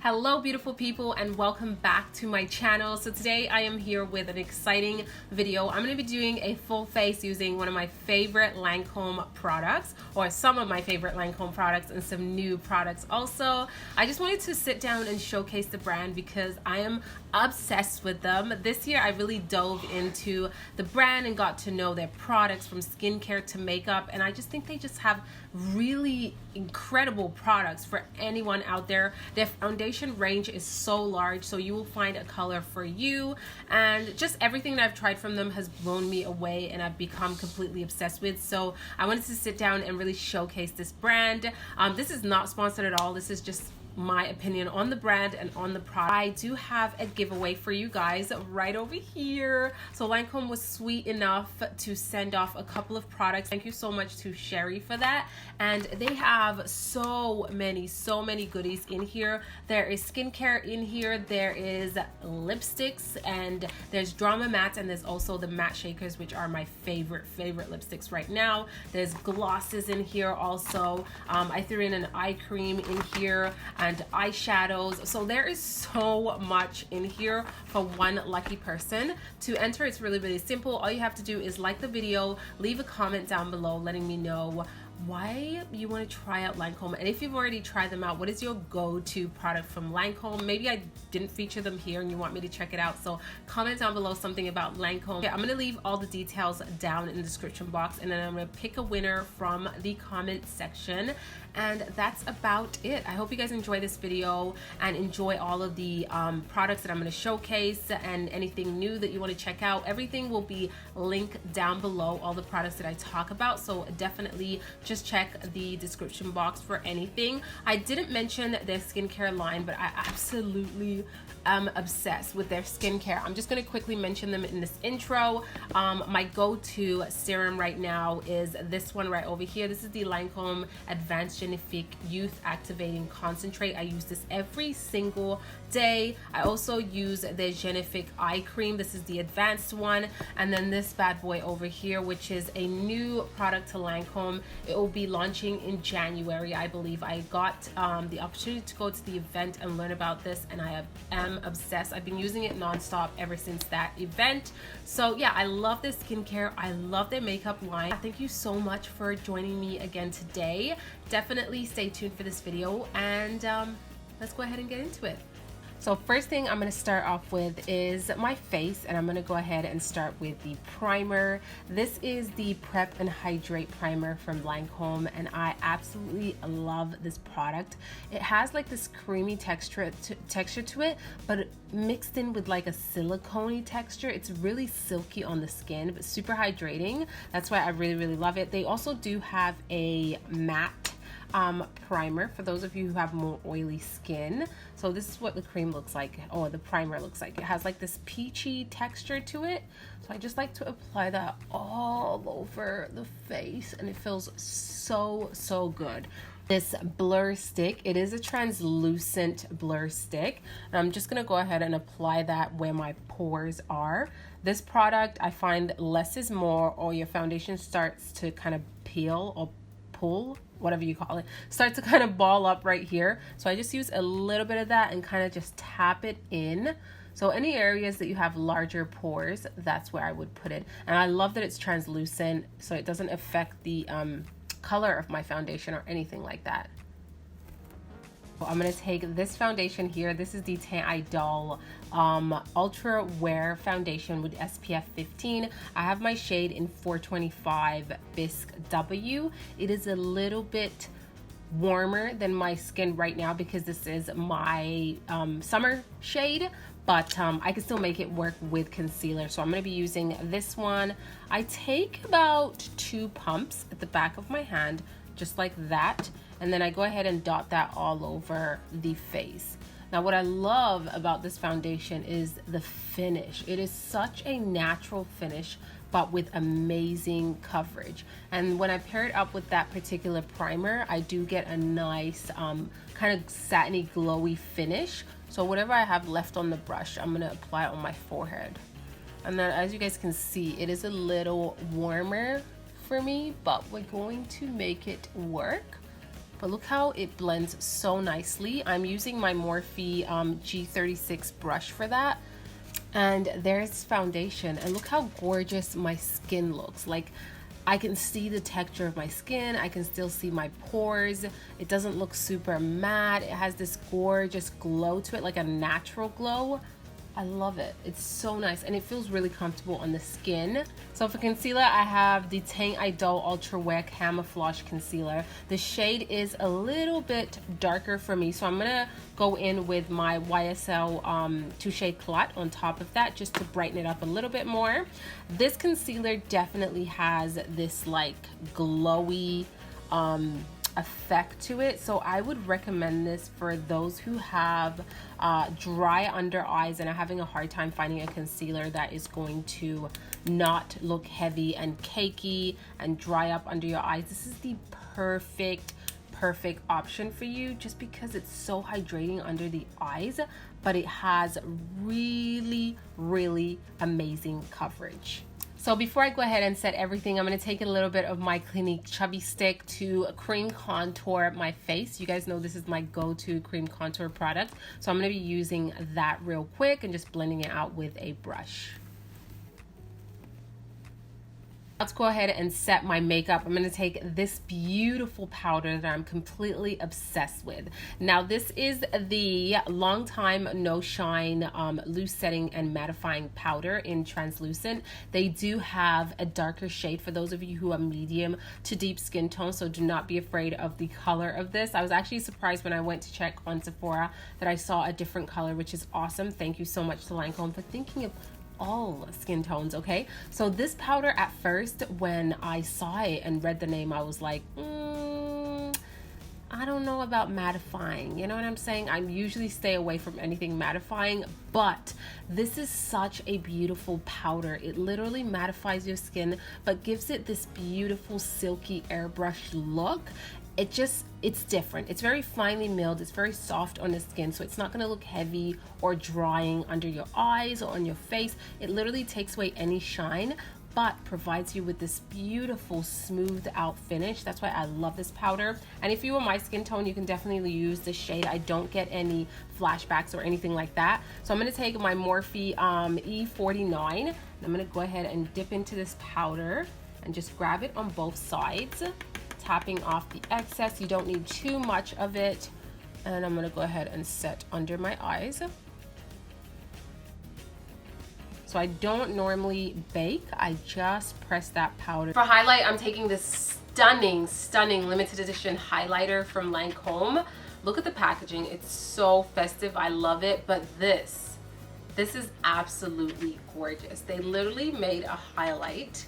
Hello beautiful people and welcome back to my channel. So today I am here with an exciting video. I'm going to be doing a full face using one of my favorite LANCOME products, or some of my favorite LANCOME products, and some new products also. I just wanted to sit down and showcase the brand because I am obsessed with them. This year I really dove into the brand and got to know their products from skincare to makeup, and I just think they just have really incredible products for anyone out there. Their foundation range is so large, so you will find a color for you, and just everything that I've tried from them has blown me away and I've become completely obsessed with. So I wanted to sit down and really showcase this brand. This is not sponsored at all. This is just my opinion on the brand and on the product. I do have a giveaway for you guys right over here. So LANCOME was sweet enough to send off a couple of products. Thank you so much to Sherry for that. And they have so many goodies in here. There is skincare in here, there is lipsticks, and there's drama mattes, and there's also the matte shakers, which are my favorite lipsticks right now. There's glosses in here also. I threw in an eye cream in here and eyeshadows. So there is so much in here for one lucky person. To enter, it's really simple. All you have to do is like the video, leave a comment down below letting me know why you want to try out LANCOME, and if you've already tried them out, what is your go-to product from LANCOME? Maybe I didn't feature them here and you want me to check it out, so comment down below something about LANCOME. Okay, I'm going to leave all the details down in the description box, and then I'm going to pick a winner from the comment section, and that's about it. I hope you guys enjoy this video and enjoy all of the products that I'm going to showcase, and anything new that you want to check out. Everything will be linked down below, all the products that I talk about, so definitely just check the description box for anything. I didn't mention their skincare line, but I absolutely am obsessed with their skincare. I'm just going to quickly mention them in this intro. My go-to serum right now is this one right over here. This is the LANCOME Advanced Genifique Youth Activating Concentrate. I use this every single day. I also use the Genifique eye cream. This is the advanced one, and then this bad boy over here, which is a new product to LANCOME. It will be launching in January, I believe. I got the opportunity to go to the event and learn about this, and I am obsessed. I've been using it non-stop ever since that event. So yeah, I love their skincare. I love their makeup line. Thank you so much for joining me again today. Definitely stay tuned for this video, and let's go ahead and get into it. So first thing I'm going to start off with is my face, and I'm going to go ahead and start with the primer. This is the Prep and Hydrate Primer from LANCOME, and I absolutely love this product. It has like this creamy texture to it, but mixed in with like a silicone-y texture. It's really silky on the skin, but super hydrating. That's why I really love it. They also do have a matte primer for those of you who have more oily skin. So this is what the cream looks like, or the primer looks like. It has like this peachy texture to it, so I just like to apply that all over the face, and it feels so good. This blur stick, it is a translucent blur stick, and I'm just gonna go ahead and apply that where my pores are. This product, I find less is more, or your foundation starts to kind of peel or pull, whatever you call it, start to kind of ball up right here. So I just use a little bit of that and kind of just tap it in. So any areas that you have larger pores, that's where I would put it. And I love that it's translucent, so it doesn't affect the color of my foundation or anything like that. So I'm going to take this foundation here. This is the Tan Idol Ultra Wear Foundation with SPF 15. I have my shade in 425 Bisque W. It is a little bit warmer than my skin right now because this is my summer shade, but I can still make it work with concealer. So I'm going to be using this one. I take about 2 pumps at the back of my hand, just like that, and then I go ahead and dot that all over the face. Now what I love about this foundation is the finish. It is such a natural finish, but with amazing coverage. And when I pair it up with that particular primer, I do get a nice kind of satiny glowy finish. So whatever I have left on the brush, I'm gonna apply it on my forehead. And then as you guys can see, it is a little warmer for me, but we're going to make it work. But look how it blends so nicely. I'm using my Morphe G36 brush for that. And there's foundation, and look how gorgeous my skin looks. Like, I can see the texture of my skin. I can still see my pores. It doesn't look super matte. It has this gorgeous glow to it, like a natural glow. I love it. It's so nice, and it feels really comfortable on the skin. So for concealer, I have the Tang Idol Ultra Wear Camouflage Concealer. The shade is a little bit darker for me, so I'm gonna go in with my YSL Touche Clot on top of that just to brighten it up a little bit more. This concealer definitely has this like glowy effect to it, so I would recommend this for those who have dry under eyes and are having a hard time finding a concealer that is going to not look heavy and cakey and dry up under your eyes. This is the perfect option for you, just because it's so hydrating under the eyes, but it has really amazing coverage. So before I go ahead and set everything, I'm going to take a little bit of my Clinique Chubby Stick to cream contour my face. You guys know this is my go-to cream contour product. So I'm going to be using that real quick and just blending it out with a brush. Let's go ahead and set my makeup. I'm going to take this beautiful powder that I'm completely obsessed with. Now this is the Long Time No Shine Loose Setting and Mattifying Powder in Translucent. They do have a darker shade for those of you who are medium to deep skin tone, so do not be afraid of the color of this. I was actually surprised when I went to check on Sephora that I saw a different color, which is awesome. Thank you so much to LANCOME for thinking of all skin tones. Okay, so this powder, at first when I saw it and read the name, I was like, I don't know about mattifying, you know what I'm saying? I usually stay away from anything mattifying, but this is such a beautiful powder. It literally mattifies your skin but gives it this beautiful silky airbrush look. It's different. It's very finely milled. It's very soft on the skin, so it's not going to look heavy or drying under your eyes or on your face. It literally takes away any shine, but provides you with this beautiful smoothed out finish. That's why I love this powder. And if you are my skin tone, you can definitely use this shade. I don't get any flashbacks or anything like that. So I'm going to take my Morphe E49, and I'm going to go ahead and dip into this powder and just grab it on both sides, tapping off the excess. You don't need too much of it. And I'm going to go ahead and set under my eyes. So I don't normally bake, I just press that powder. For highlight, I'm taking this stunning limited edition highlighter from LANCOME. Look at the packaging, it's so festive, I love it. But this is absolutely gorgeous. They literally made a highlight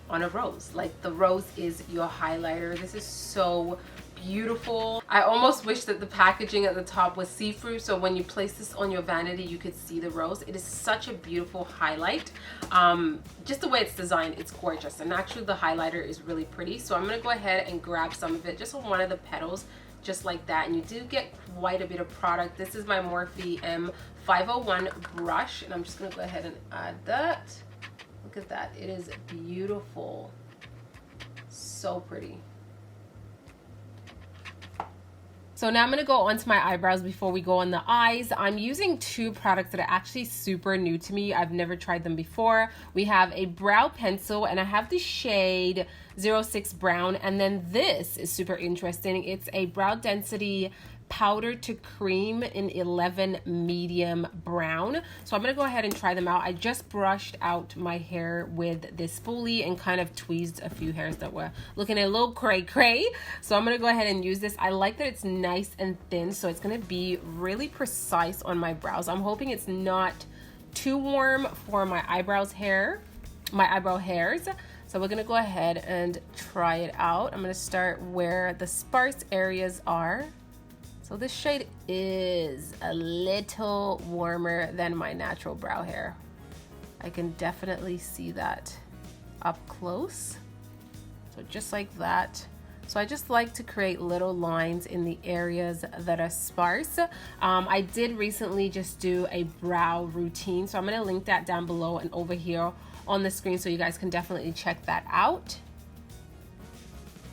on a rose. Like, the rose is your highlighter. This is so beautiful. I almost wish that the packaging at the top was see-through, so when you place this on your vanity you could see the rose. It is such a beautiful highlight. Just the way it's designed, it's gorgeous, and actually the highlighter is really pretty. So I'm going to go ahead and grab some of it just on one of the petals, just like that, and you do get quite a bit of product. This is my Morphe M501 brush, and I'm just going to go ahead and add that. Look at that, it is beautiful, so pretty. So now I'm going to go onto my eyebrows before we go on the eyes. I'm using two products that are actually super new to me. I've never tried them before. We have a brow pencil, and I have the shade 06 Brown, and then this is super interesting. It's a brow density powder to cream in 11 medium brown. So I'm gonna go ahead and try them out. I just brushed out my hair with this spoolie and kind of tweezed a few hairs that were looking a little cray. So I'm gonna go ahead and use this. I like that it's nice and thin, so it's gonna be really precise on my brows. I'm hoping it's not too warm for my eyebrow hairs. So we're gonna go ahead and try it out. I'm gonna start where the sparse areas are. So this shade is a little warmer than my natural brow hair. I can definitely see that up close. So just like that. So I just like to create little lines in the areas that are sparse. I did recently just do a brow routine, so I'm gonna link that down below and over here on the screen, so you guys can definitely check that out.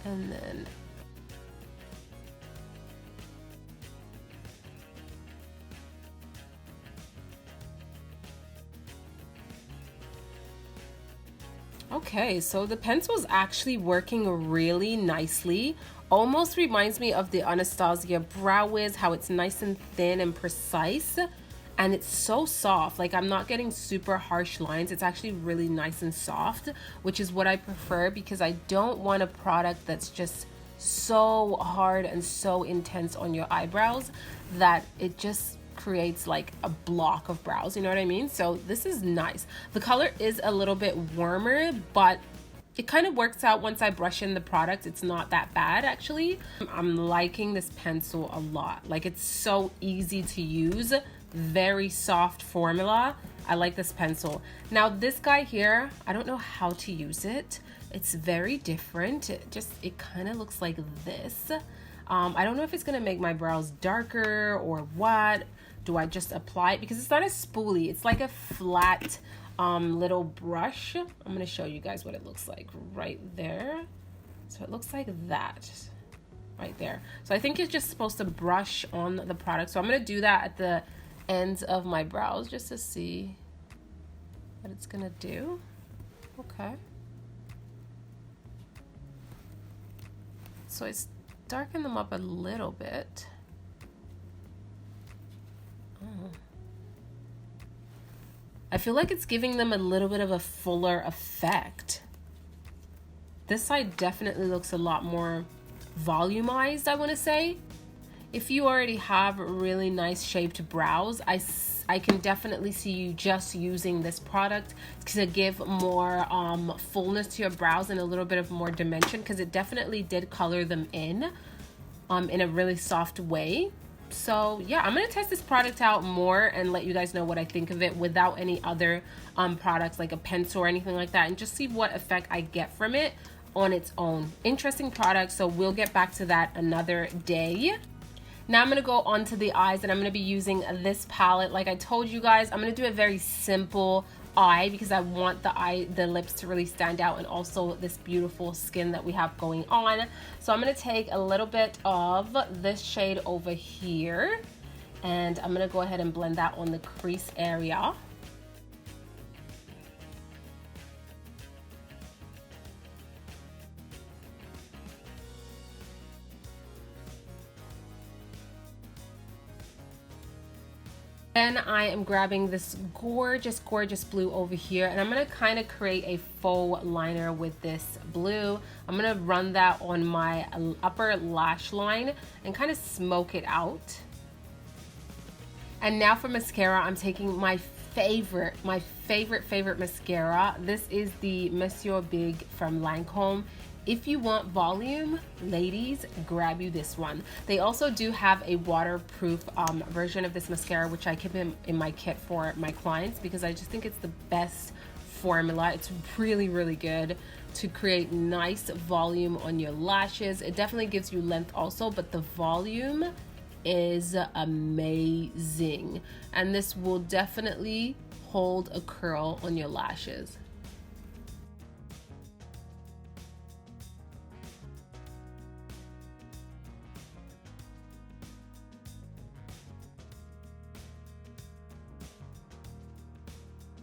And then Okay, so the pencil is actually working really nicely. Almost reminds me of the Anastasia Brow Wiz, how it's nice and thin and precise. And it's so soft. Like, I'm not getting super harsh lines. It's actually really nice and soft, which is what I prefer because I don't want a product that's just so hard and so intense on your eyebrows that it just creates like a block of brows, you know what I mean? So this is nice. The color is a little bit warmer, but it kind of works out once I brush in the product. It's not that bad actually. I'm liking this pencil a lot. Like, it's so easy to use, very soft formula. I like this pencil. Now this guy here, I don't know how to use it. It's very different. It kind of looks like this. I don't know if it's gonna make my brows darker or what. Do I just apply it? Because it's not a spoolie. It's like a flat little brush. I'm gonna show you guys what it looks like right there. So it looks like that right there. So I think it's just supposed to brush on the product. So I'm gonna do that at the ends of my brows just to see what it's gonna do. Okay. So it's darken them up a little bit. Oh. I feel like it's giving them a little bit of a fuller effect. This side definitely looks a lot more volumized, I want to say. If you already have really nice shaped brows, I can definitely see you just using this product to give more fullness to your brows and a little bit of more dimension, because it definitely did color them in a really soft way. So yeah, I'm gonna test this product out more and let you guys know what I think of it without any other products like a pencil or anything like that, and just see what effect I get from it on its own. Interesting product, so we'll get back to that another day. Now I'm gonna go on to the eyes, and I'm gonna be using this palette. Like I told you guys, I'm gonna do a very simple eye because I want the lips to really stand out, and also this beautiful skin that we have going on. So I'm gonna take a little bit of this shade over here, and I'm gonna go ahead and blend that on the crease area. Then I am grabbing this gorgeous blue over here, and I'm gonna kind of create a faux liner with this blue. I'm gonna run that on my upper lash line and kind of smoke it out. And now for mascara, I'm taking my favorite mascara. This is the Monsieur Big from Lancome. If you want volume, ladies, grab you this one. They also do have a waterproof version of this mascara, which I keep in my kit for my clients because I just think it's the best formula. It's really good to create nice volume on your lashes. It definitely gives you length also, but the volume is amazing. And this will definitely hold a curl on your lashes.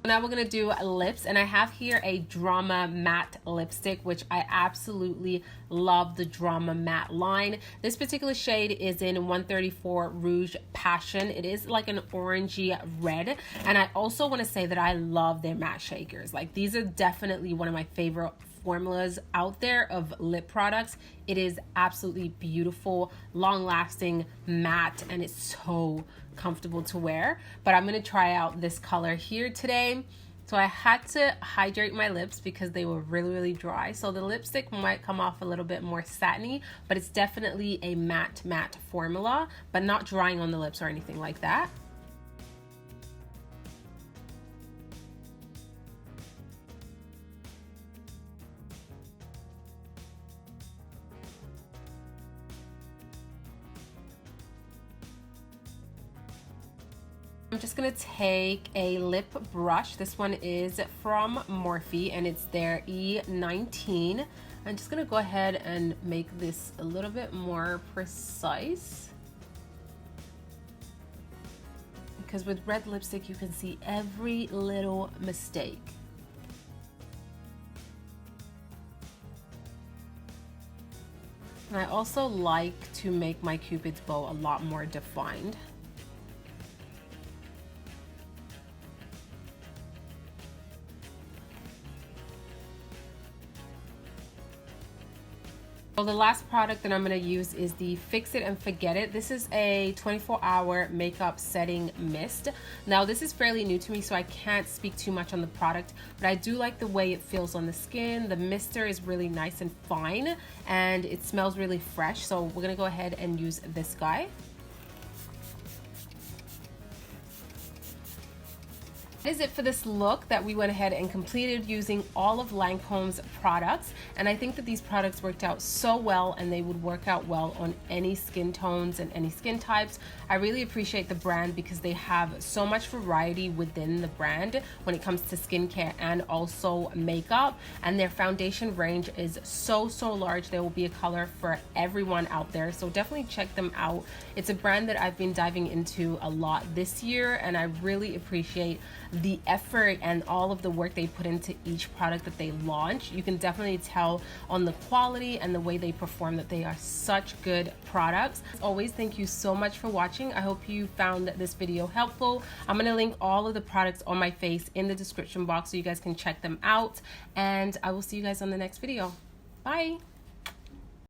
Now we're gonna do lips, and I have here a Drama Matte lipstick, which I absolutely love the Drama Matte line. This particular shade is in 134 Rouge Passion. It is like an orangey red, and I also want to say that I love their matte shakers. Like, these are definitely one of my favorite formulas out there of lip products. It is absolutely beautiful, long-lasting, matte, and it's so comfortable to wear. But I'm gonna try out this color here today. So I had to hydrate my lips because they were really dry. So the lipstick might come off a little bit more satiny, but it's definitely a matte formula, but not drying on the lips or anything like that. I'm just gonna take a lip brush. This one is from Morphe and it's their E19. I'm just gonna go ahead and make this a little bit more precise, because with red lipstick you can see every little mistake. And I also like to make my Cupid's bow a lot more defined. So the last product that I'm going to use is the Fix It and Forget It. This is a 24-hour makeup setting mist. Now this is fairly new to me, so I can't speak too much on the product, but I do like the way it feels on the skin. The mister is really nice and fine, and it smells really fresh. So we're going to go ahead and use this guy. That is it for this look that we went ahead and completed using all of LANCOME's products, and I think that these products worked out so well, and they would work out well on any skin tones and any skin types. I really appreciate the brand because they have so much variety within the brand when it comes to skincare and also makeup, and their foundation range is so large. There will be a color for everyone out there, so definitely check them out. It's a brand that I've been diving into a lot this year, and I really appreciate the effort and all of the work they put into each product that they launch. You can definitely tell on the quality and the way they perform that they are such good products. As always, thank you so much for watching. I hope you found this video helpful. I'm going to link all of the products on my face in the description box so you guys can check them out, and I will see you guys on the next video. Bye.